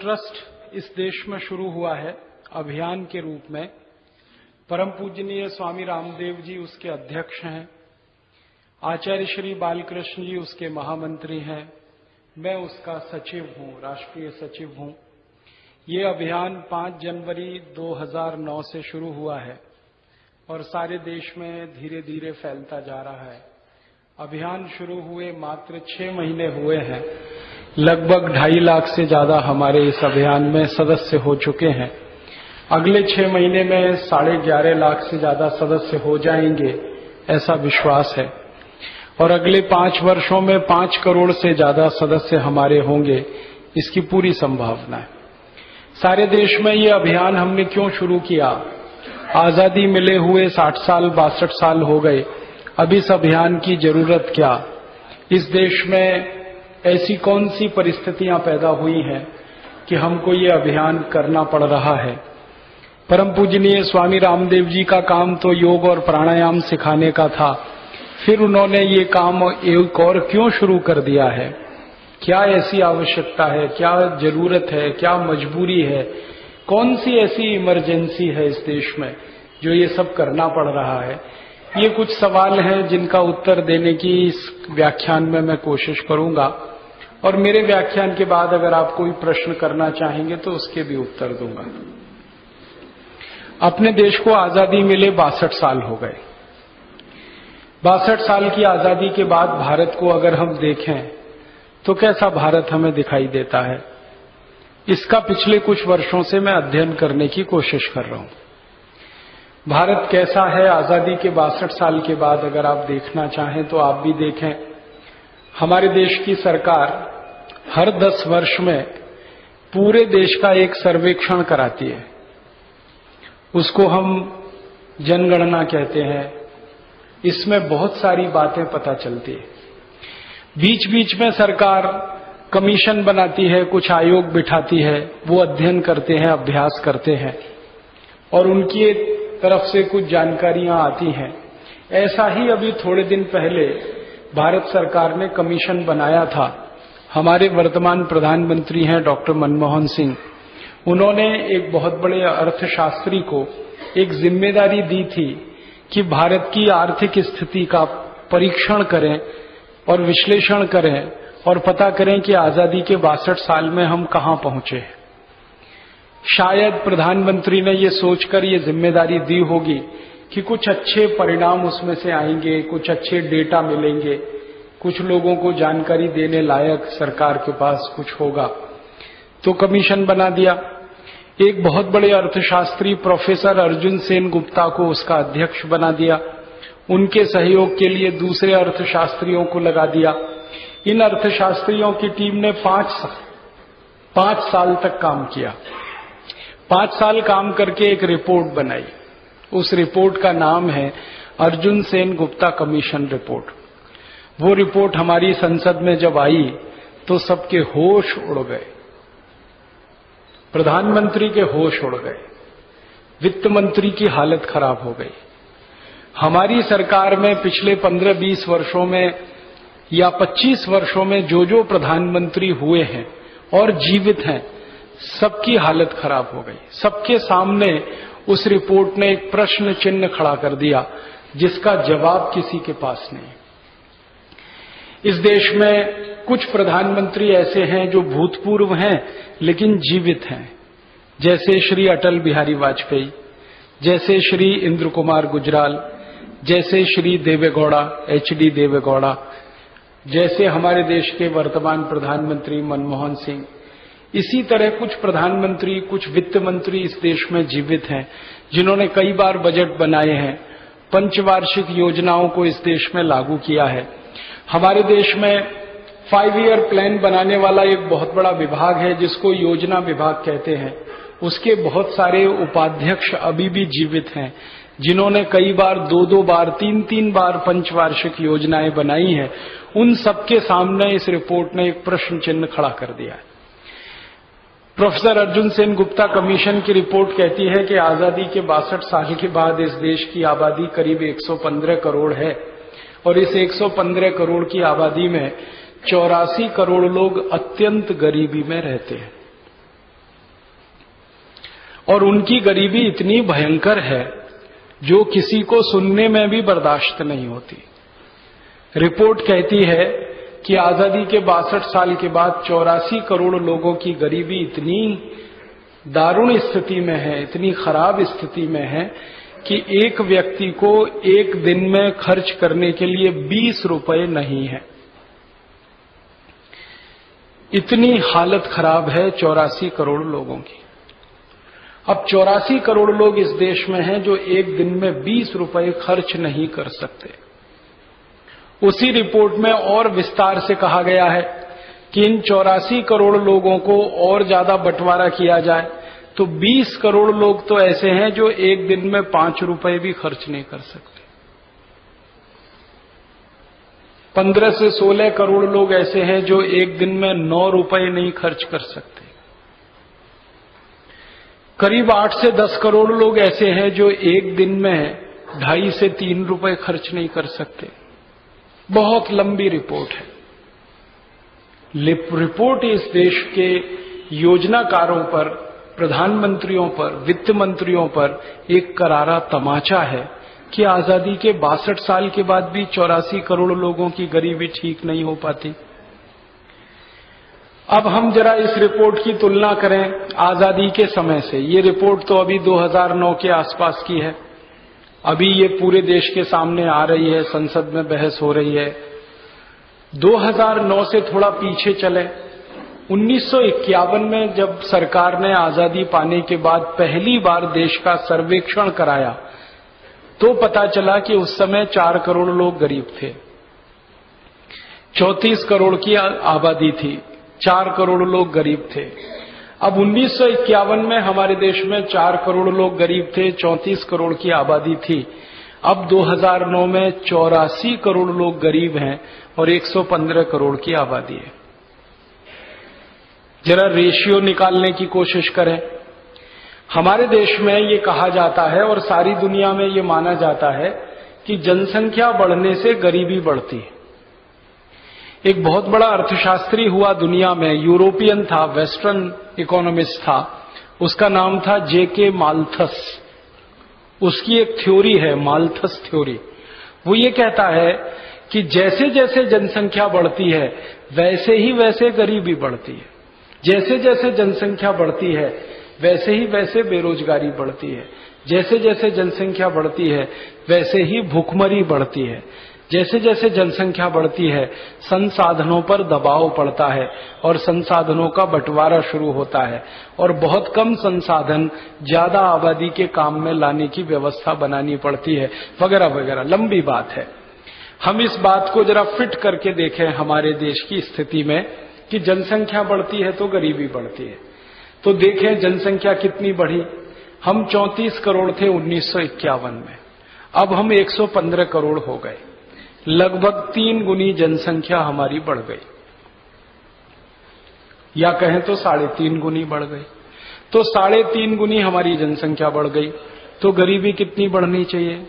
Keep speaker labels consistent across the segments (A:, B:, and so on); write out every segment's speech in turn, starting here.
A: Trust इस देश में शुरू हुआ है अभियान के रूप में। परम पूजनीय स्वामी रामदेव जी उसके अध्यक्ष हैं, आचार्य श्री बालकृष्ण जी उसके महामंत्री हैं, मैं उसका सचिव हूं, राष्ट्रीय सचिव हूं। ये अभियान 5 जनवरी 2009 से शुरू हुआ है और सारे देश में धीरे धीरे फैलता जा रहा है। अभियान शुरू हुए मात्र 6 महीने हुए हैं, लगभग 2.5 लाख से ज्यादा हमारे इस अभियान में सदस्य हो चुके हैं। अगले 6 महीने में 11.5 लाख से ज्यादा सदस्य हो जाएंगे, ऐसा विश्वास है। और अगले 5 वर्षों में 5 करोड़ से ज्यादा सदस्य हमारे होंगे, इसकी पूरी संभावना है। सारे देश में ये अभियान हमने क्यों शुरू किया? आजादी मिले हुए 60 साल 62 साल हो गए, अब इस अभियान की जरूरत क्या? इस देश में ऐसी कौन सी परिस्थितियां पैदा हुई हैं कि हमको ये अभियान करना पड़ रहा है? परम पूजनीय स्वामी रामदेव जी का काम तो योग और प्राणायाम सिखाने का था, फिर उन्होंने ये काम एक और क्यों शुरू कर दिया है? क्या ऐसी आवश्यकता है, क्या जरूरत है, क्या मजबूरी है, कौन सी ऐसी इमरजेंसी है इस देश में जो ये सब करना पड़ रहा है? ये कुछ सवाल हैं जिनका उत्तर देने की इस व्याख्यान में मैं कोशिश करूंगा, और मेरे व्याख्यान के बाद अगर आप कोई प्रश्न करना चाहेंगे तो उसके भी उत्तर दूंगा। अपने देश को आजादी मिले 62 साल हो गए। 62 साल की आजादी के बाद भारत को अगर हम देखें तो कैसा भारत हमें दिखाई देता है, इसका पिछले कुछ वर्षों से मैं अध्ययन करने की कोशिश कर रहा हूं। भारत कैसा है आजादी के 62 साल के बाद अगर आप देखना चाहें तो आप भी देखें। हमारे देश की सरकार हर 10 वर्ष में पूरे देश का एक सर्वेक्षण कराती है, उसको हम जनगणना कहते हैं। इसमें बहुत सारी बातें पता चलती है। बीच बीच में सरकार कमीशन बनाती है, कुछ आयोग बिठाती है, वो अध्ययन करते हैं, अभ्यास करते हैं और उनकी तरफ से कुछ जानकारियां आती हैं। ऐसा ही अभी थोड़े दिन पहले भारत सरकार ने कमीशन बनाया था। हमारे वर्तमान प्रधानमंत्री हैं डॉक्टर मनमोहन सिंह, उन्होंने एक बहुत बड़े अर्थशास्त्री को एक जिम्मेदारी दी थी कि भारत की आर्थिक स्थिति का परीक्षण करें और विश्लेषण करें और पता करें कि आजादी के 62 साल में हम कहां पहुंचे हैं। शायद प्रधानमंत्री ने ये सोचकर ये जिम्मेदारी दी होगी कि कुछ अच्छे परिणाम उसमें से आएंगे, कुछ अच्छे डेटा मिलेंगे, कुछ लोगों को जानकारी देने लायक सरकार के पास कुछ होगा, तो कमीशन बना दिया। एक बहुत बड़े अर्थशास्त्री प्रोफेसर अर्जुन सेन गुप्ता को उसका अध्यक्ष बना दिया। उनके सहयोग के लिए दूसरे अर्थशास्त्रियों को लगा दिया। इन अर्थशास्त्रियों की टीम ने 5 साल तक काम किया। 5 साल काम करके एक रिपोर्ट बनाई। उस रिपोर्ट का नाम है अर्जुन सेन गुप्ता कमीशन रिपोर्ट। वो रिपोर्ट हमारी संसद में जब आई तो सबके होश उड़ गए। प्रधानमंत्री के होश उड़ गए, वित्त मंत्री की हालत खराब हो गई। हमारी सरकार में पिछले 15-20 वर्षों में या 25 वर्षों में जो प्रधानमंत्री हुए हैं और जीवित हैं, सबकी हालत खराब हो गई। सबके सामने उस रिपोर्ट ने एक प्रश्न चिन्ह खड़ा कर दिया जिसका जवाब किसी के पास नहीं। इस देश में कुछ प्रधानमंत्री ऐसे हैं जो भूतपूर्व हैं लेकिन जीवित हैं, जैसे श्री अटल बिहारी वाजपेयी, जैसे श्री इंद्र कुमार गुजराल, जैसे श्री देवेगौड़ा, HD देवेगौड़ा, जैसे हमारे देश के वर्तमान प्रधानमंत्री मनमोहन सिंह। इसी तरह कुछ प्रधानमंत्री, कुछ वित्त मंत्री इस देश में जीवित हैं जिन्होंने कई बार बजट बनाए हैं, पंचवार्षिक योजनाओं को इस देश में लागू किया है। हमारे देश में 5 ईयर प्लान बनाने वाला एक बहुत बड़ा विभाग है जिसको योजना विभाग कहते हैं। उसके बहुत सारे उपाध्यक्ष अभी भी जीवित हैं जिन्होंने कई बार 2-2 बार 3-3 बार पंचवार्षिक योजनाएं बनाई हैं। उन सबके सामने इस रिपोर्ट ने एक प्रश्न चिन्ह खड़ा कर दिया है। प्रोफेसर अर्जुन सेन गुप्ता कमीशन की रिपोर्ट कहती है कि आजादी के 62 साल के बाद इस देश की आबादी करीब 115 करोड़ है और इस 115 करोड़ की आबादी में 84 करोड़ लोग अत्यंत गरीबी में रहते हैं। और उनकी गरीबी इतनी भयंकर है जो किसी को सुनने में भी बर्दाश्त नहीं होती। रिपोर्ट कहती है कि आजादी के 62 साल के बाद 84 करोड़ लोगों की गरीबी इतनी दारुण स्थिति में है, इतनी खराब स्थिति में है कि एक व्यक्ति को एक दिन में खर्च करने के लिए 20 रुपए नहीं है। इतनी हालत खराब है 84 करोड़ लोगों की। अब 84 करोड़ लोग इस देश में हैं जो एक दिन में 20 रुपए खर्च नहीं कर सकते। उसी रिपोर्ट में और विस्तार से कहा गया है कि इन 84 करोड़ लोगों को और ज्यादा बंटवारा किया जाए तो 20 करोड़ लोग तो ऐसे हैं जो एक दिन में 5 रुपए भी खर्च नहीं कर सकते। 15 से 16 करोड़ लोग ऐसे हैं जो एक दिन में 9 रुपए नहीं खर्च कर सकते। करीब 8 से 10 करोड़ लोग ऐसे हैं जो एक दिन में 2.5 से 3 रुपए खर्च नहीं कर सकते। बहुत लंबी रिपोर्ट है। रिपोर्ट इस देश के योजनाकारों पर, प्रधानमंत्रियों पर, वित्त मंत्रियों पर एक करारा तमाचा है कि आजादी के 62 साल के बाद भी 84 करोड़ लोगों की गरीबी ठीक नहीं हो पाती। अब हम जरा इस रिपोर्ट की तुलना करें आजादी के समय से। ये रिपोर्ट तो अभी 2009 के आसपास की है। अभी ये पूरे देश के सामने आ रही है, संसद में बहस हो रही है। 2009 से थोड़ा पीछे चले, 1951 में जब सरकार ने आजादी पाने के बाद पहली बार देश का सर्वेक्षण कराया तो पता चला कि उस समय 4 करोड़ लोग गरीब थे। 34 करोड़ की आबादी थी, 4 करोड़ लोग गरीब थे। अब 1951 में हमारे देश में 4 करोड़ लोग गरीब थे, 34 करोड़ की आबादी थी। अब 2009 में 84 करोड़ लोग गरीब हैं और 115 करोड़ की आबादी है। जरा रेशियो निकालने की कोशिश करें। हमारे देश में ये कहा जाता है और सारी दुनिया में ये माना जाता है कि जनसंख्या बढ़ने से गरीबी बढ़ती है। एक बहुत बड़ा अर्थशास्त्री हुआ दुनिया में, यूरोपियन था, वेस्टर्न इकोनॉमिस्ट था, उसका नाम था जेके माल्थस। उसकी एक थ्योरी है, माल्थस थ्योरी। वो ये कहता है कि जैसे जैसे जनसंख्या बढ़ती है वैसे ही वैसे गरीबी बढ़ती है, जैसे जैसे जनसंख्या बढ़ती है वैसे ही वैसे बेरोजगारी बढ़ती है, जैसे जैसे जनसंख्या बढ़ती है वैसे ही भूखमरी बढ़ती है, जैसे जैसे जनसंख्या बढ़ती है संसाधनों पर दबाव पड़ता है और संसाधनों का बंटवारा शुरू होता है और बहुत कम संसाधन ज्यादा आबादी के काम में लाने की व्यवस्था बनानी पड़ती है, वगैरह वगैरह। लंबी बात है। हम इस बात को जरा फिट करके देखें हमारे देश की स्थिति में कि जनसंख्या बढ़ती है तो गरीबी बढ़ती है। तो देखें जनसंख्या कितनी बढ़ी। हम 34 करोड़ थे 1951 में, अब हम 115 करोड़ हो गए। लगभग 3 गुनी जनसंख्या हमारी बढ़ गई, या कहें तो 3.5 गुनी बढ़ गई। तो 3.5 गुनी हमारी जनसंख्या बढ़ गई तो गरीबी कितनी बढ़नी चाहिए?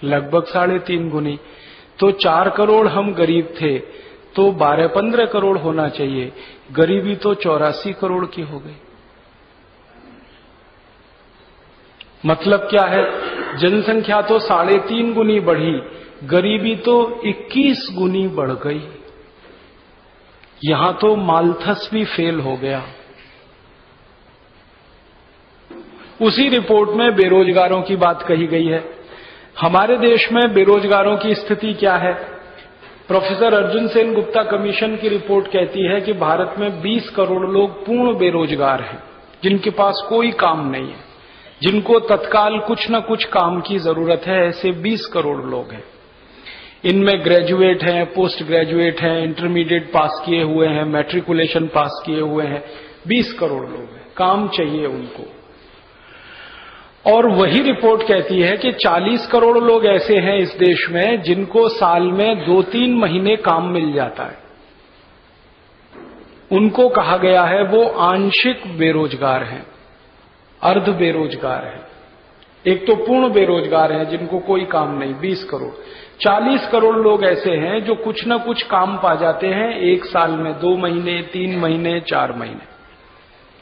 A: लगभग 3.5 गुनी। तो 4 करोड़ हम गरीब थे तो 12-15 करोड़ होना चाहिए, गरीबी तो 84 करोड़ की हो गई। मतलब क्या है? जनसंख्या तो 3.5 गुनी बढ़ी, गरीबी तो 21 गुनी बढ़ गई। यहां तो माल्थस भी फेल हो गया। उसी रिपोर्ट में बेरोजगारों की बात कही गई है। हमारे देश में बेरोजगारों की स्थिति क्या है? प्रोफेसर अर्जुन सेन गुप्ता कमीशन की रिपोर्ट कहती है कि भारत में 20 करोड़ लोग पूर्ण बेरोजगार हैं, जिनके पास कोई काम नहीं है, जिनको तत्काल कुछ न कुछ काम की जरूरत है। ऐसे 20 करोड़ लोग हैं। इनमें ग्रेजुएट हैं, पोस्ट ग्रेजुएट हैं, इंटरमीडिएट पास किए हुए हैं, मैट्रिकुलेशन पास किए हुए हैं। 20 करोड़ लोग हैं, काम चाहिए उनको। और वही रिपोर्ट कहती है कि 40 करोड़ लोग ऐसे हैं इस देश में जिनको साल में 2-3 महीने काम मिल जाता है। उनको कहा गया है वो आंशिक बेरोजगार हैं, अर्ध बेरोजगार हैं। एक तो पूर्ण बेरोजगार हैं जिनको कोई काम नहीं, 20 करोड़। 40 करोड़ लोग ऐसे हैं जो कुछ न कुछ काम पा जाते हैं एक साल में, 2 महीने, 3 महीने, 4 महीने।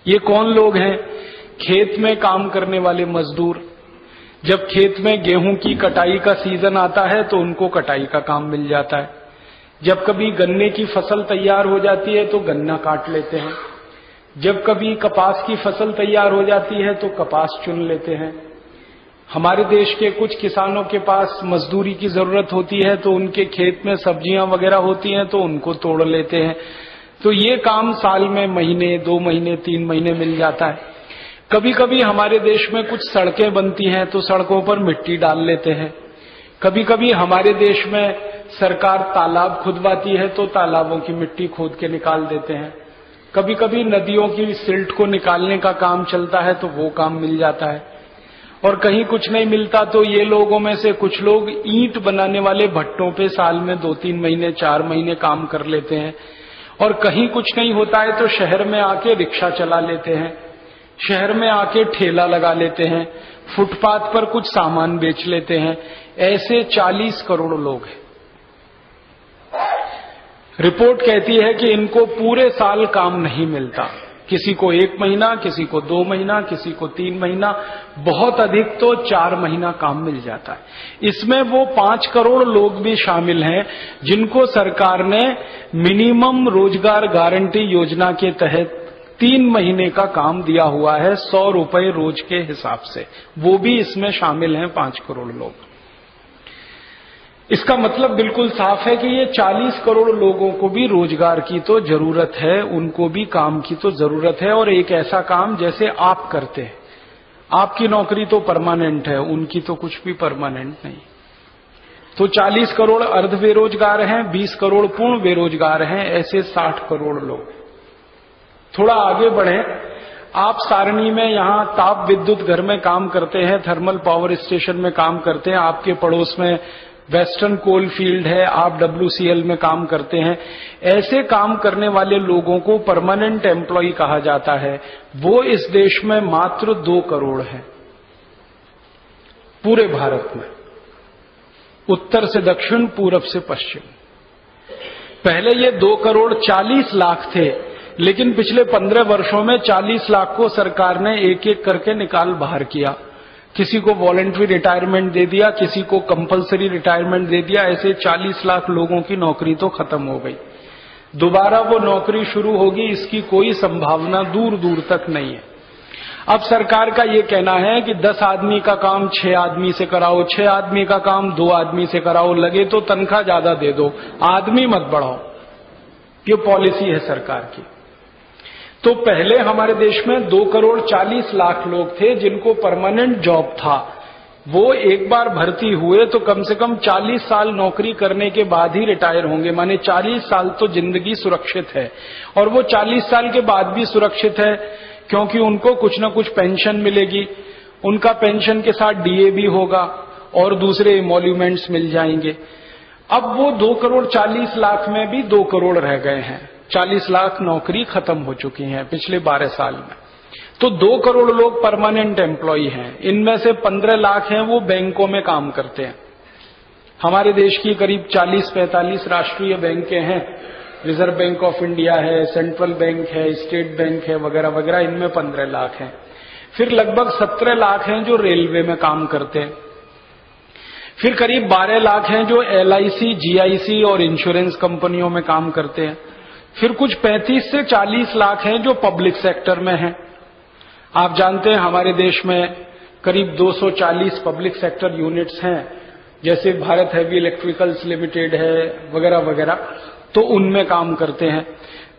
A: ये कौन लोग हैं? खेत में काम करने वाले मजदूर, जब खेत में गेहूं की कटाई का सीजन आता है तो उनको कटाई का काम मिल जाता है। जब कभी गन्ने की फसल तैयार हो जाती है तो गन्ना काट लेते हैं। जब कभी कपास की फसल तैयार हो जाती है तो कपास चुन लेते हैं। हमारे देश के कुछ किसानों के पास मजदूरी की जरूरत होती है तो उनके खेत में सब्जियां वगैरह होती हैं तो उनको तोड़ लेते हैं। तो ये काम साल में महीने, 2 महीने, 3 महीने मिल जाता है। कभी कभी हमारे देश में कुछ सड़कें बनती हैं तो सड़कों पर मिट्टी डाल लेते हैं। कभी कभी हमारे देश में सरकार तालाब खुदवाती है तो तालाबों की मिट्टी खोद के निकाल देते हैं। कभी कभी नदियों की सिल्ट को निकालने का काम चलता है तो वो काम मिल जाता है। और कहीं कुछ नहीं मिलता तो ये लोगों में से कुछ लोग ईंट बनाने वाले भट्टों पे साल में 2-3 महीने, 4 महीने काम कर लेते हैं। और कहीं कुछ नहीं होता है तो शहर में आके रिक्शा चला लेते हैं, शहर में आके ठेला लगा लेते हैं, फुटपाथ पर कुछ सामान बेच लेते हैं। ऐसे 40 करोड़ लोग हैं। रिपोर्ट कहती है कि इनको पूरे साल काम नहीं मिलता, किसी को 1 महीना, किसी को 2 महीना, किसी को 3 महीना, बहुत अधिक तो 4 महीना काम मिल जाता है। इसमें वो 5 करोड़ लोग भी शामिल हैं जिनको सरकार ने मिनिमम रोजगार गारंटी योजना के तहत 3 महीने का काम दिया हुआ है, 100 रुपए रोज के हिसाब से। वो भी इसमें शामिल हैं 5 करोड़ लोग। इसका मतलब बिल्कुल साफ है कि ये 40 करोड़ लोगों को भी रोजगार की तो जरूरत है, उनको भी काम की तो जरूरत है। और एक ऐसा काम जैसे आप करते हैं, आपकी नौकरी तो परमानेंट है, उनकी तो कुछ भी परमानेंट नहीं। तो 40 करोड़ अर्ध बेरोजगार हैं, 20 करोड़ पूर्ण बेरोजगार हैं, ऐसे 60 करोड़ लोग। थोड़ा आगे बढ़े, आप सारणी में यहां ताप विद्युत घर में काम करते हैं, थर्मल पावर स्टेशन में काम करते हैं, आपके पड़ोस में वेस्टर्न कोल फील्ड है, आप WCL में काम करते हैं। ऐसे काम करने वाले लोगों को परमानेंट एम्प्लॉय कहा जाता है। वो इस देश में मात्र 2 करोड़ है, पूरे भारत में, उत्तर से दक्षिण, पूरब से पश्चिम। पहले ये 2 करोड़ 40 लाख थे, लेकिन पिछले 15 वर्षों में 40 लाख को सरकार ने एक एक करके निकाल बाहर किया। किसी को वॉलंटरी रिटायरमेंट दे दिया, किसी को कंपलसरी रिटायरमेंट दे दिया। ऐसे 40 लाख लोगों की नौकरी तो खत्म हो गई। दोबारा वो नौकरी शुरू होगी इसकी कोई संभावना दूर दूर तक नहीं है। अब सरकार का ये कहना है कि 10 आदमी का काम 6 आदमी से कराओ, 6 आदमी का काम 2 आदमी से कराओ, लगे तो तनख्वाह ज्यादा दे दो, आदमी मत बढ़ाओ। ये पॉलिसी है सरकार की। तो पहले हमारे देश में 2 करोड़ 40 लाख लोग थे जिनको परमानेंट जॉब था। वो एक बार भर्ती हुए तो कम से कम 40 साल नौकरी करने के बाद ही रिटायर होंगे, माने 40 साल तो जिंदगी सुरक्षित है। और वो 40 साल के बाद भी सुरक्षित है क्योंकि उनको कुछ न कुछ पेंशन मिलेगी, उनका पेंशन के साथ DA भी होगा और दूसरे इमोल्यूमेंट्स मिल जाएंगे। अब वो 2 करोड़ 40 लाख में भी 2 करोड़ रह गए हैं। 40 लाख नौकरी खत्म हो चुकी है पिछले 12 साल में। तो 2 करोड़ लोग परमानेंट एम्प्लॉय हैं। इनमें से 15 लाख हैं वो बैंकों में काम करते हैं। हमारे देश की करीब 40-45 राष्ट्रीय बैंकें हैं, रिजर्व बैंक ऑफ इंडिया है, सेंट्रल बैंक है, स्टेट बैंक है, वगैरह वगैरह। इनमें 15 लाख हैं। फिर लगभग 17 लाख हैं जो रेलवे में काम करते हैं। फिर करीब 12 लाख हैं जो LIC, GIC और इंश्योरेंस कंपनियों में काम करते हैं। फिर कुछ 35 से 40 लाख हैं जो पब्लिक सेक्टर में हैं। आप जानते हैं हमारे देश में करीब 240 पब्लिक सेक्टर यूनिट्स हैं, जैसे भारत हैवी इलेक्ट्रिकल्स लिमिटेड है, वगैरह वगैरह। तो उनमें काम करते हैं।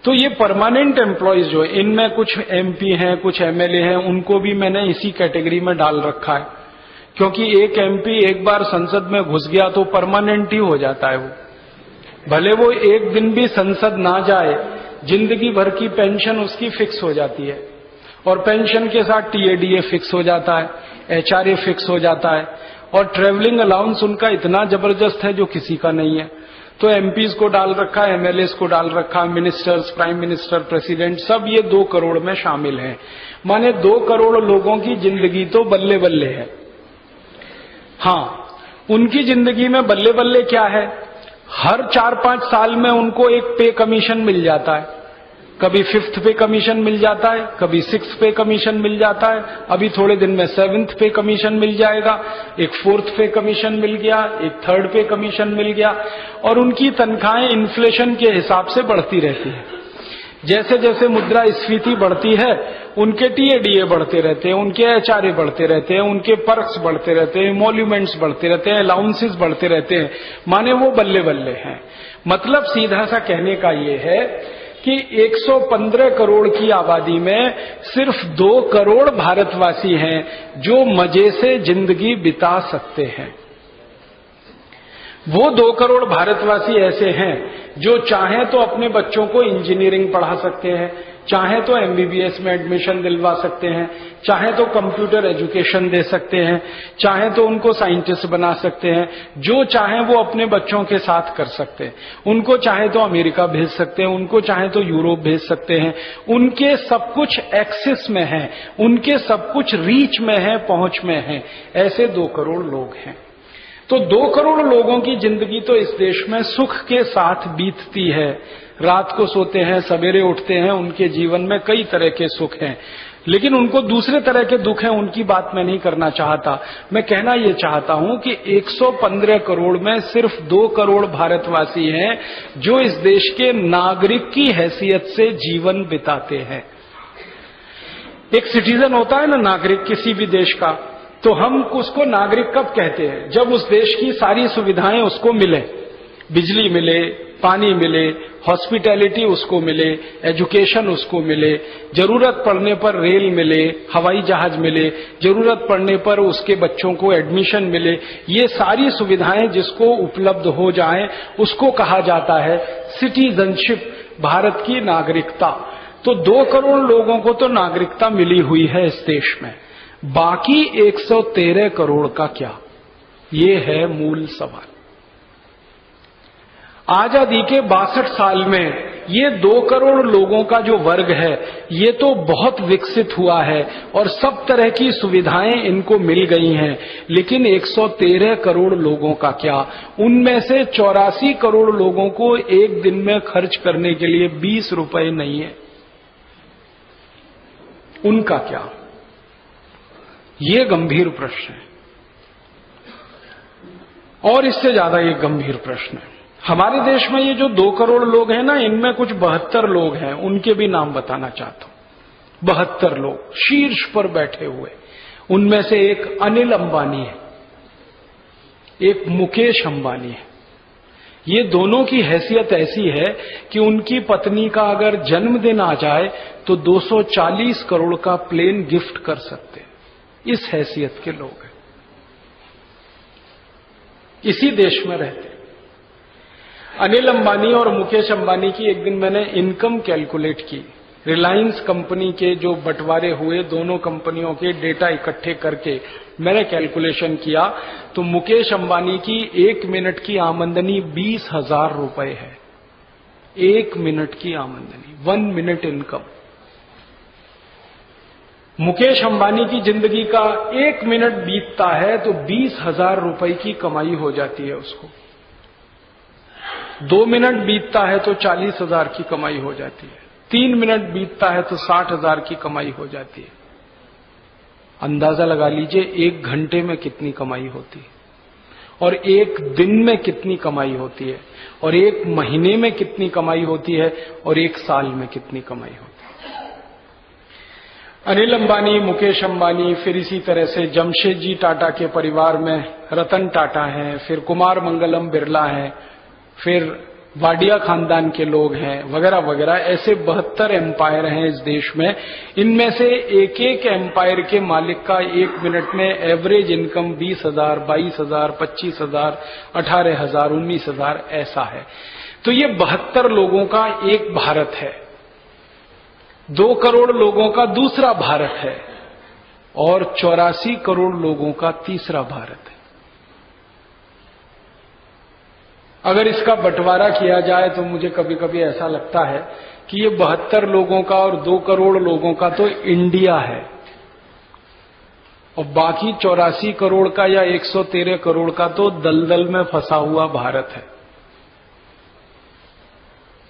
A: तो ये परमानेंट एम्प्लॉयज जो है, इनमें कुछ MP हैं, कुछ MLA हैं, उनको भी मैंने इसी कैटेगरी में डाल रखा है। क्योंकि एक MP एक बार संसद में घुस गया तो परमानेंट ही हो जाता है। वो भले वो एक दिन भी संसद ना जाए, जिंदगी भर की पेंशन उसकी फिक्स हो जाती है। और पेंशन के साथ TADA फिक्स हो जाता है, HRA फिक्स हो जाता है। और ट्रेवलिंग अलाउंस उनका इतना जबरदस्त है जो किसी का नहीं है। तो MPs को डाल रखा है, MLAs को डाल रखा है, मिनिस्टर्स, प्राइम मिनिस्टर, प्रेसिडेंट, सब ये 2 करोड़ में शामिल हैं। माने 2 करोड़ लोगों की जिंदगी तो बल्ले बल्ले है। हाँ, उनकी जिंदगी में बल्ले बल्ले क्या है, हर 4-5 साल में उनको एक पे कमीशन मिल जाता है। कभी 5th पे कमीशन मिल जाता है, कभी 6th पे कमीशन मिल जाता है, अभी थोड़े दिन में 7th पे कमीशन मिल जाएगा, एक 4th पे कमीशन मिल गया, एक 3rd पे कमीशन मिल गया, और उनकी तनख्वाहें इन्फ्लेशन के हिसाब से बढ़ती रहती है। जैसे जैसे मुद्रास्फीति बढ़ती है, उनके टीएडीए बढ़ते रहते हैं, उनके एचआरए बढ़ते रहते हैं, उनके पर्क्स बढ़ते रहते हैं, इमोल्यूमेंट्स बढ़ते रहते हैं, अलाउंसेस बढ़ते रहते हैं, माने वो बल्ले बल्ले हैं। मतलब सीधा सा कहने का ये है कि 115 करोड़ की आबादी में सिर्फ 2 करोड़ भारतवासी हैं जो मजे से जिंदगी बिता सकते हैं। वो 2 करोड़ भारतवासी ऐसे हैं जो चाहे तो अपने बच्चों को इंजीनियरिंग पढ़ा सकते हैं, चाहे तो एमबीबीएस में एडमिशन दिलवा सकते हैं, चाहे तो कंप्यूटर एजुकेशन दे सकते हैं, चाहे तो उनको साइंटिस्ट बना सकते हैं, जो चाहे वो अपने बच्चों के साथ कर सकते हैं। उनको चाहे तो अमेरिका भेज सकते हैं, उनको चाहे तो यूरोप भेज सकते हैं। उनके सब कुछ एक्सेस में है, उनके सब कुछ रीच में है, पहुंच में है। ऐसे 2 करोड़ लोग हैं। तो 2 करोड़ लोगों की जिंदगी तो इस देश में सुख के साथ बीतती है। रात को सोते हैं, सवेरे उठते हैं, उनके जीवन में कई तरह के सुख हैं, लेकिन उनको दूसरे तरह के दुख हैं, उनकी बात मैं नहीं करना चाहता। मैं कहना यह चाहता हूं कि 115 करोड़ में सिर्फ 2 करोड़ भारतवासी हैं जो इस देश के नागरिक की हैसियत से जीवन बिताते हैं। एक सिटीजन होता है ना, नागरिक किसी भी देश का, तो हम उसको नागरिक कब कहते हैं? जब उस देश की सारी सुविधाएं उसको मिले, बिजली मिले, पानी मिले, हॉस्पिटैलिटी उसको मिले, एजुकेशन उसको मिले, जरूरत पड़ने पर रेल मिले, हवाई जहाज मिले, जरूरत पड़ने पर उसके बच्चों को एडमिशन मिले। ये सारी सुविधाएं जिसको उपलब्ध हो जाएं उसको कहा जाता है सिटीजनशिप, भारत की नागरिकता। तो 2 करोड़ लोगों को तो नागरिकता मिली हुई है इस देश में, बाकी 113 करोड़ का क्या? ये है मूल सवाल। आजादी के 62 साल में ये 2 करोड़ लोगों का जो वर्ग है ये तो बहुत विकसित हुआ है और सब तरह की सुविधाएं इनको मिल गई हैं, लेकिन 113 करोड़ लोगों का क्या? उनमें से 84 करोड़ लोगों को एक दिन में खर्च करने के लिए 20 रुपए नहीं है। उनका क्या? ये गंभीर प्रश्न है। और इससे ज्यादा ये गंभीर प्रश्न है, हमारे देश में ये जो 2 करोड़ लोग हैं ना, इनमें कुछ 72 लोग हैं, उनके भी नाम बताना चाहता हूं। 72 लोग शीर्ष पर बैठे हुए, उनमें से एक अनिल अंबानी है, एक मुकेश अंबानी है। ये दोनों की हैसियत ऐसी है कि उनकी पत्नी का अगर जन्मदिन आ जाए तो 240 करोड़ का प्लेन गिफ्ट कर सकते हैं। इस हैसियत के लोग हैं, इसी देश में रहते हैं। अनिल अंबानी और मुकेश अंबानी की एक दिन मैंने इनकम कैलकुलेट की। रिलायंस कंपनी के जो बंटवारे हुए दोनों कंपनियों के डेटा इकट्ठे करके मैंने कैलकुलेशन किया तो मुकेश अंबानी की 1 मिनट की आमदनी 20,000 रुपए है। 1 मिनट की आमदनी, 1 मिनट इनकम। मुकेश अंबानी की जिंदगी का 1 मिनट बीतता है तो 20,000 रुपए की कमाई हो जाती है उसको। 2 मिनट बीतता है तो 40,000 की कमाई हो जाती है। 3 मिनट बीतता है तो 60,000 की कमाई हो जाती है। अंदाजा लगा लीजिए 1 घंटे में कितनी कमाई होती है, और 1 दिन में कितनी कमाई होती है, और 1 महीने में कितनी कमाई होती है, और 1 साल में कितनी कमाई होती है। अनिल अंबानी, मुकेश अंबानी, फिर इसी तरह से जमशेदजी टाटा के परिवार में रतन टाटा हैं, फिर कुमार मंगलम बिरला हैं, फिर वाडिया खानदान के लोग हैं, वगैरह वगैरह। ऐसे 72 एम्पायर हैं इस देश में। इनमें से एक एक एम्पायर के मालिक का 1 मिनट में एवरेज इनकम 20,000, 22,000, 25,000, 18,000, 19,000 ऐसा है। तो ये 72 लोगों का एक भारत है, 2 करोड़ लोगों का दूसरा भारत है, और 84 करोड़ लोगों का तीसरा भारत है। अगर इसका बंटवारा किया जाए तो मुझे कभी कभी ऐसा लगता है कि ये 72 लोगों का और 2 करोड़ लोगों का तो इंडिया है, और बाकी 84 करोड़ का या 113 करोड़ का तो दलदल में फंसा हुआ भारत है।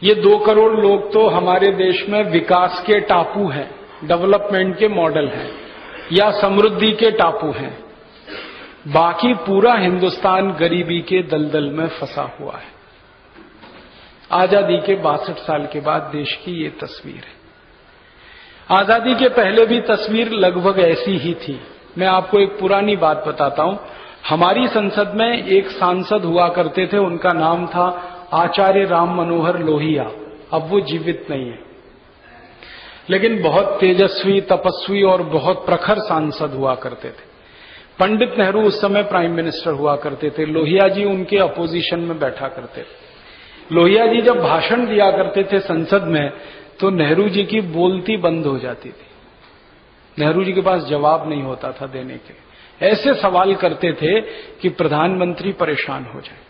A: ये 2 करोड़ लोग तो हमारे देश में विकास के टापू हैं, डेवलपमेंट के मॉडल हैं या समृद्धि के टापू हैं। बाकी पूरा हिंदुस्तान गरीबी के दलदल में फंसा हुआ है। आजादी के 62 साल के बाद देश की ये तस्वीर है। आजादी के पहले भी तस्वीर लगभग ऐसी ही थी। मैं आपको एक पुरानी बात बताता हूं। हमारी संसद में एक सांसद हुआ करते थे, उनका नाम था आचार्य राम मनोहर लोहिया। अब वो जीवित नहीं है, लेकिन बहुत तेजस्वी, तपस्वी और बहुत प्रखर सांसद हुआ करते थे। पंडित नेहरू उस समय प्राइम मिनिस्टर हुआ करते थे। लोहिया जी उनके अपोजिशन में बैठा करते थे। लोहिया जी जब भाषण दिया करते थे संसद में, तो नेहरू जी की बोलती बंद हो जाती थी। नेहरू जी के पास जवाब नहीं होता था देने के। ऐसे सवाल करते थे कि प्रधानमंत्री परेशान हो जाए।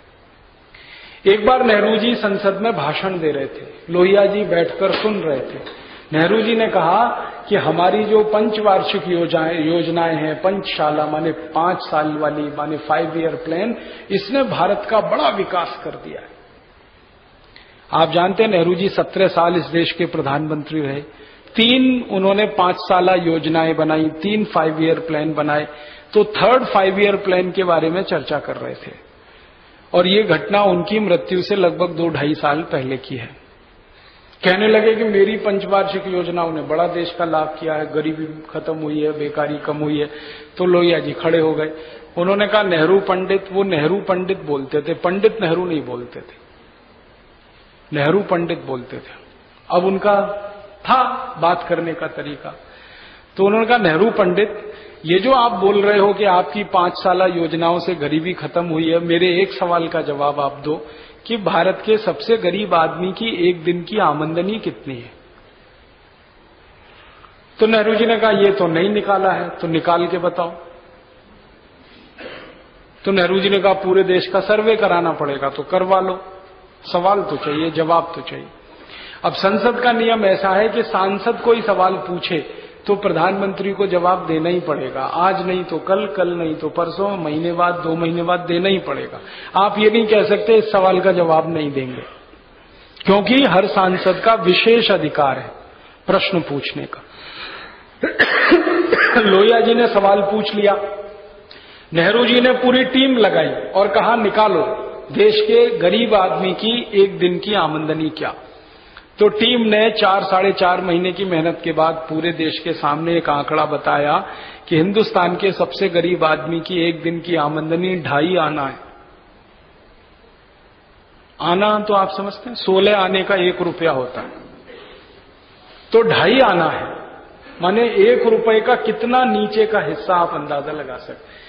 A: एक बार नेहरू जी संसद में भाषण दे रहे थे, लोहिया जी बैठकर सुन रहे थे। नेहरू जी ने कहा कि हमारी जो पंचवार्षिक योजनाएं हैं, पंचशाला माने 5 साल वाली, माने 5 ईयर प्लान, इसने भारत का बड़ा विकास कर दिया है। आप जानते हैं नेहरू जी 17 साल इस देश के प्रधानमंत्री रहे। 3 उन्होंने 5 साला योजनाएं बनाई, 3 5 ईयर प्लान बनाए। तो 3rd 5 ईयर प्लान के बारे में चर्चा कर रहे थे, और ये घटना उनकी मृत्यु से लगभग 2-2.5 साल पहले की है। कहने लगे कि मेरी पंचवार्षिक योजनाओं ने बड़ा देश का लाभ किया है, गरीबी खत्म हुई है, बेकारी कम हुई है। तो लोहिया जी खड़े हो गए। उन्होंने कहा नेहरू पंडित, वो नेहरू पंडित बोलते थे, पंडित नेहरू नहीं बोलते थे, नेहरू पंडित बोलते थे। अब उनका था बात करने का तरीका। तो उन्होंने कहा नेहरू पंडित, ये जो आप बोल रहे हो कि आपकी 5 साला योजनाओं से गरीबी खत्म हुई है, मेरे एक सवाल का जवाब आप दो कि भारत के सबसे गरीब आदमी की एक दिन की आमदनी कितनी है? तो नेहरू जी ने कहा ये तो नहीं निकाला है, तो निकाल के बताओ। तो नेहरू जी ने कहा पूरे देश का सर्वे कराना पड़ेगा, तो करवा लो। सवाल तो चाहिए, जवाब तो चाहिए। अब संसद का नियम ऐसा है कि सांसद कोई सवाल पूछे तो प्रधानमंत्री को जवाब देना ही पड़ेगा। आज नहीं तो कल, कल नहीं तो परसों, महीने बाद, 2 महीने बाद देना ही पड़ेगा। आप ये नहीं कह सकते इस सवाल का जवाब नहीं देंगे, क्योंकि हर सांसद का विशेष अधिकार है प्रश्न पूछने का। लोहिया जी ने सवाल पूछ लिया। नेहरू जी ने पूरी टीम लगाई और कहा निकालो देश के गरीब आदमी की एक दिन की आमदनी क्या। तो टीम ने 4-4.5 महीने की मेहनत के बाद पूरे देश के सामने एक आंकड़ा बताया कि हिंदुस्तान के सबसे गरीब आदमी की एक दिन की आमदनी 2.5 आना है। आना तो आप समझते हैं, 16 आने का 1 रुपया होता है, तो 2.5 आना है, माने 1 रुपए का कितना नीचे का हिस्सा आप अंदाजा लगा सकते।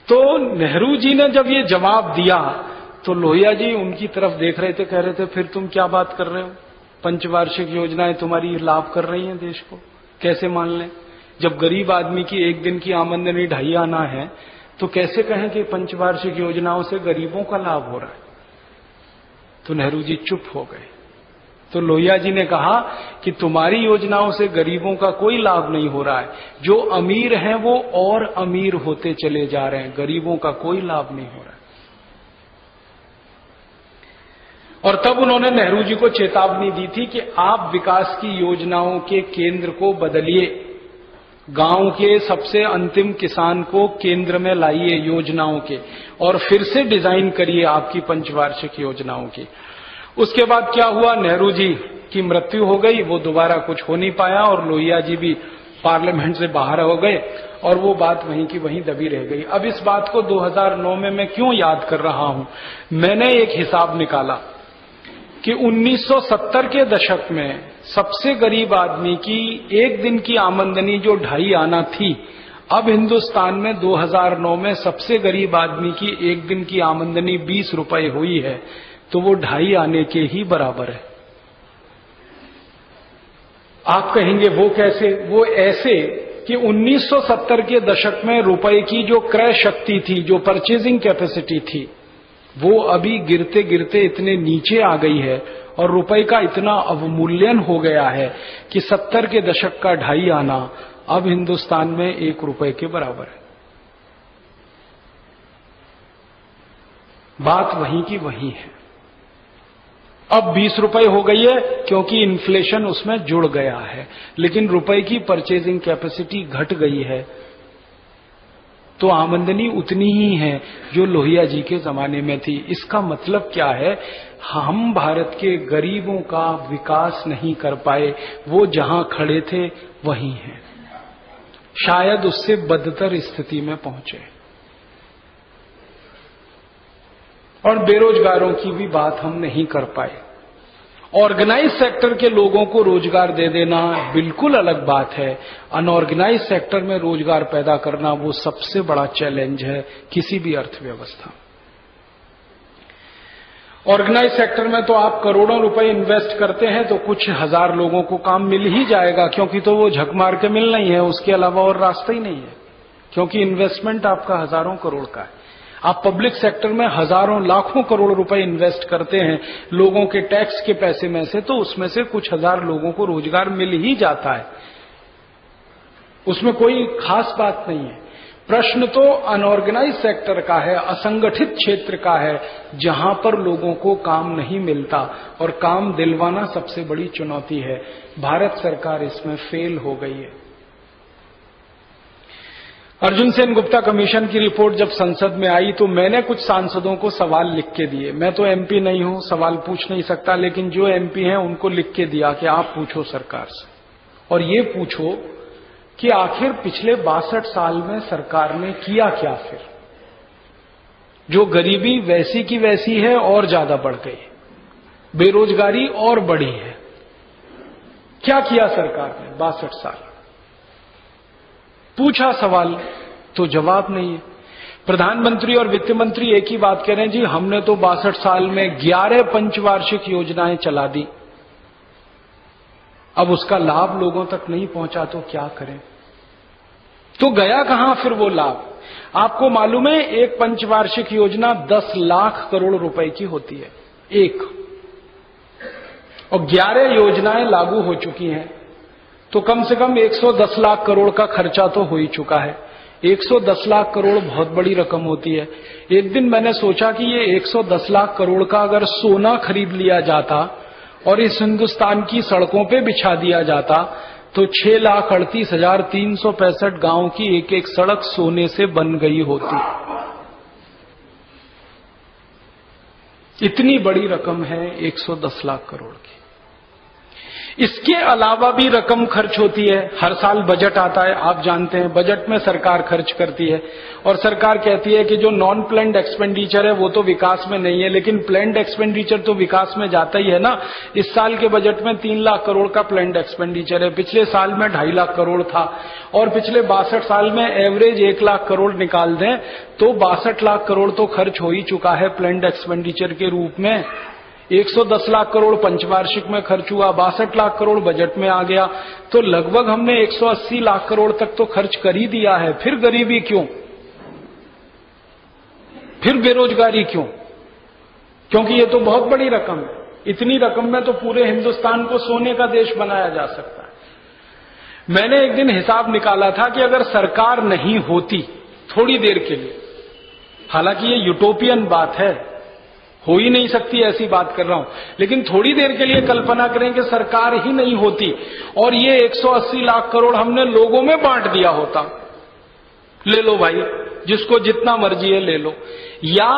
A: तो नेहरू जी ने जब ये जवाब दिया तो लोहिया जी उनकी तरफ देख रहे थे, कह रहे थे फिर तुम क्या बात कर रहे हो, पंचवार्षिक योजनाएं तुम्हारी लाभ कर रही हैं देश को, कैसे मान लें? जब गरीब आदमी की एक दिन की आमदनी 2.5 आना है तो कैसे कहें कि पंचवार्षिक योजनाओं से गरीबों का लाभ हो रहा है? तो नेहरू जी चुप हो गए। तो लोहिया जी ने कहा कि तुम्हारी योजनाओं से गरीबों का कोई लाभ नहीं हो रहा है, जो अमीर हैं वो और अमीर होते चले जा रहे हैं, गरीबों का कोई लाभ नहीं हो रहा है। और तब उन्होंने नेहरू जी को चेतावनी दी थी कि आप विकास की योजनाओं के केंद्र को बदलिए, गांव के सबसे अंतिम किसान को केंद्र में लाइए योजनाओं के, और फिर से डिजाइन करिए आपकी पंचवार्षिक योजनाओं की। उसके बाद क्या हुआ, नेहरू जी की मृत्यु हो गई, वो दोबारा कुछ हो नहीं पाया और लोहिया जी भी पार्लियामेंट से बाहर हो गए और वो बात वहीं की वहीं दबी रह गई। अब इस बात को 2009 में मैं क्यों याद कर रहा हूं, मैंने एक हिसाब निकाला कि 1970 के दशक में सबसे गरीब आदमी की एक दिन की आमदनी जो 2.5 आना थी, अब हिंदुस्तान में 2009 में सबसे गरीब आदमी की एक दिन की आमदनी 20 रुपए हुई है, तो वो 2.5 आने के ही बराबर है। आप कहेंगे वो कैसे? वो ऐसे कि 1970 के दशक में रुपए की जो क्रय शक्ति थी, जो परचेजिंग कैपेसिटी थी, वो अभी गिरते गिरते इतने नीचे आ गई है और रुपए का इतना अवमूल्यन हो गया है कि 70 के दशक का 2.5 आना अब हिंदुस्तान में 1 रुपए के बराबर है। बात वहीं की वहीं है। अब 20 रुपए हो गई है क्योंकि इन्फ्लेशन उसमें जुड़ गया है, लेकिन रुपए की परचेजिंग कैपेसिटी घट गई है, तो आमदनी उतनी ही है जो लोहिया जी के जमाने में थी। इसका मतलब क्या है? हम भारत के गरीबों का विकास नहीं कर पाए, वो जहां खड़े थे वहीं हैं, शायद उससे बदतर स्थिति में पहुंचे। और बेरोजगारों की भी बात हम नहीं कर पाए। ऑर्गेनाइज सेक्टर के लोगों को रोजगार दे देना बिल्कुल अलग बात है, अनऑर्गेनाइज सेक्टर में रोजगार पैदा करना वो सबसे बड़ा चैलेंज है किसी भी अर्थव्यवस्था। ऑर्गेनाइज सेक्टर में तो आप करोड़ों रुपए इन्वेस्ट करते हैं तो कुछ हजार लोगों को काम मिल ही जाएगा, क्योंकि तो वो झक मार के मिलना ही है, उसके अलावा और रास्ता ही नहीं है, क्योंकि इन्वेस्टमेंट आपका हजारों करोड़ का है। आप पब्लिक सेक्टर में हजारों लाखों करोड़ रुपए इन्वेस्ट करते हैं लोगों के टैक्स के पैसे में से, तो उसमें से कुछ हजार लोगों को रोजगार मिल ही जाता है, उसमें कोई खास बात नहीं है। प्रश्न तो अनऑर्गेनाइज सेक्टर का है, असंगठित क्षेत्र का है, जहां पर लोगों को काम नहीं मिलता, और काम दिलवाना सबसे बड़ी चुनौती है। भारत सरकार इसमें फेल हो गई है। अर्जुन सेन गुप्ता कमीशन की रिपोर्ट जब संसद में आई तो मैंने कुछ सांसदों को सवाल लिख के दिए। मैं तो एमपी नहीं हूं, सवाल पूछ नहीं सकता, लेकिन जो एमपी हैं उनको लिख के दिया कि आप पूछो सरकार से, और ये पूछो कि आखिर पिछले 62 साल में सरकार ने किया क्या। फिर जो गरीबी वैसी की वैसी है और ज्यादा बढ़ गई, बेरोजगारी और बढ़ी है, क्या किया सरकार ने 62 साल? पूछा सवाल तो जवाब नहीं है। प्रधानमंत्री और वित्त मंत्री एक ही बात कह रहे हैं, जी हमने तो 62 साल में 11 पंचवार्षिक योजनाएं चला दी, अब उसका लाभ लोगों तक नहीं पहुंचा तो क्या करें। तो गया कहां फिर वो लाभ? आपको मालूम है एक पंचवार्षिक योजना 10 लाख करोड़ रुपए की होती है एक, और 11 योजनाएं लागू हो चुकी हैं, तो कम से कम 110 लाख करोड़ का खर्चा तो हो ही चुका है। 110 लाख करोड़ बहुत बड़ी रकम होती है। एक दिन मैंने सोचा कि ये 110 लाख करोड़ का अगर सोना खरीद लिया जाता और इस हिंदुस्तान की सड़कों पे बिछा दिया जाता तो 6,38,365 गांव की एक एक सड़क सोने से बन गई होती। इतनी बड़ी रकम है 110 लाख करोड़ की। इसके अलावा भी रकम खर्च होती है। हर साल बजट आता है, आप जानते हैं, बजट में सरकार खर्च करती है और सरकार कहती है कि जो नॉन प्लान्ड एक्सपेंडिचर है वो तो विकास में नहीं है, लेकिन प्लान्ड एक्सपेंडिचर तो विकास में जाता ही है ना। इस साल के बजट में 3 लाख करोड़ का प्लान्ड एक्सपेंडिचर है, पिछले साल में 2.5 लाख करोड़ था, और पिछले 62 साल में एवरेज 1 लाख करोड़ निकाल दें तो 62 लाख करोड़ तो खर्च हो ही चुका है प्लान्ड एक्सपेंडिचर के रूप में। 110 लाख करोड़ पंचवार्षिक में खर्च हुआ, 62 लाख करोड़ बजट में आ गया, तो लगभग हमने 180 लाख करोड़ तक तो खर्च कर ही दिया है। फिर गरीबी क्यों? फिर बेरोजगारी क्यों? क्योंकि ये तो बहुत बड़ी रकम है। इतनी रकम में तो पूरे हिंदुस्तान को सोने का देश बनाया जा सकता है। मैंने एक दिन हिसाब निकाला था कि अगर सरकार नहीं होती थोड़ी देर के लिए, हालांकि ये यूटोपियन बात है, हो ही नहीं सकती ऐसी बात कर रहा हूं, लेकिन थोड़ी देर के लिए कल्पना करें कि सरकार ही नहीं होती और ये 180 लाख करोड़ हमने लोगों में बांट दिया होता। ले लो भाई, जिसको जितना मर्जी है ले लो, या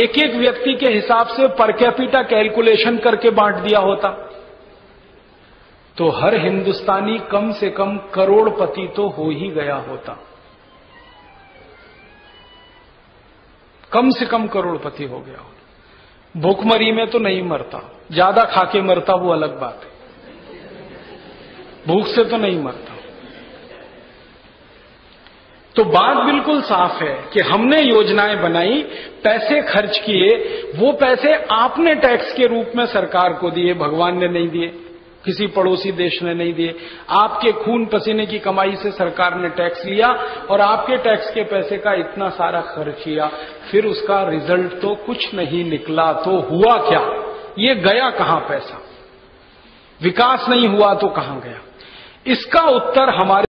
A: एक एक व्यक्ति के हिसाब से पर कैपिटा कैलकुलेशन करके बांट दिया होता, तो हर हिंदुस्तानी कम से कम करोड़पति तो हो ही गया होता। कम से कम करोड़पति हो गया होता। भूखमरी में तो नहीं मरता, ज्यादा खाके मरता वो अलग बात है, भूख से तो नहीं मरता। तो बात बिल्कुल साफ है कि हमने योजनाएं बनाई, पैसे खर्च किए, वो पैसे आपने टैक्स के रूप में सरकार को दिए, भगवान ने नहीं दिए, किसी पड़ोसी देश ने नहीं दिए। आपके खून पसीने की कमाई से सरकार ने टैक्स लिया और आपके टैक्स के पैसे का इतना सारा खर्च किया, फिर उसका रिजल्ट तो कुछ नहीं निकला। तो हुआ क्या? ये गया कहां पैसा? विकास नहीं हुआ तो कहां गया? इसका उत्तर हमारे